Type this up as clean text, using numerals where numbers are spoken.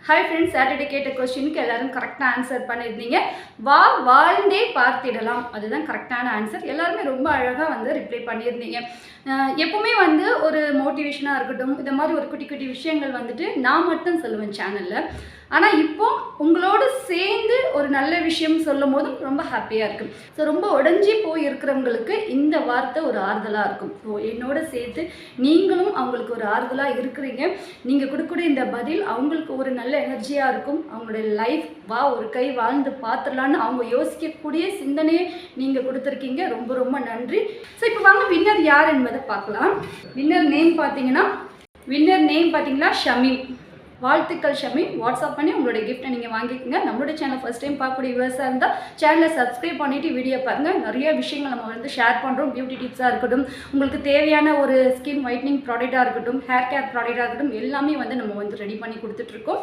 Hi friends, Saturday கேட்ட கொஸ்டினுக்கு எல்லாரும் கரெக்டாக ஆன்சர் பண்ணியிருந்தீங்க. வாழ்ந்தே பார்த்திடலாம், அதுதான் கரெக்டான ஆன்சர். எல்லாருமே ரொம்ப அழகாக வந்து ரிப்ளை பண்ணியிருந்தீங்க. எப்போவுமே வந்து ஒரு மோட்டிவேஷனாக இருக்கட்டும், இந்த மாதிரி ஒரு குட்டி குட்டி விஷயங்கள் வந்துட்டு நான் மட்டும் சொல்லுவேன் சேனலில். ஆனால் இப்போ உங்களோடு சேர்ந்து ஒரு நல்ல விஷயம் சொல்லும் போதும் ரொம்ப ஹாப்பியாக இருக்கும். ஸோ ரொம்ப உடஞ்சி போய் இருக்கிறவங்களுக்கு இந்த வார்த்தை ஒரு ஆறுதலாக இருக்கும். ஸோ என்னோட சேர்த்து நீங்களும் அவங்களுக்கு ஒரு ஆறுதலாக இருக்கிறீங்க. நீங்கள் கொடுக்கக்கூடிய இந்த பதில் அவங்களுக்கு ஒரு நல்ல எனர்ஜியாக இருக்கும். அவங்களுடைய லைஃப் ஒரு கை வாழ்ந்து பார்த்துடலான்னு அவங்க யோசிக்கக்கூடிய சிந்தனையை நீங்கள் கொடுத்துருக்கீங்க. ரொம்ப ரொம்ப நன்றி. ஸோ இப்போ வாங்க வின்னர் யார் என்பதை பார்க்கலாம். வின்னர் நேம் பார்த்தீங்கன்னா ஷமீம். வாழ்த்துக்கள் ஷமீம். வாட்ஸ்அப் பண்ணி உங்களுடைய கிஃப்ட்டை நீங்கள் வாங்கிக்கோங்க. நம்மளுடைய சேனல் ஃபஸ்ட் டைம் பார்க்கக்கூடிய வியூவர்ஸாக இருந்தால் சேனலை சப்ஸ்கிரைப் பண்ணிவிட்டு வீடியோ பாருங்கள். நிறைய விஷயங்கள் நம்ம வந்து ஷேர் பண்ணுறோம். பியூட்டி டிப்ஸாக இருக்கட்டும், உங்களுக்கு தேவையான ஒரு ஸ்கின் ஒயிட்னிங் ப்ராடக்டாக இருக்கட்டும், ஹேர் கேர் ப்ராடக்டாக இருக்கட்டும், எல்லாமே வந்து நம்ம வந்து ரெடி பண்ணி கொடுத்துட்ருக்கோம்.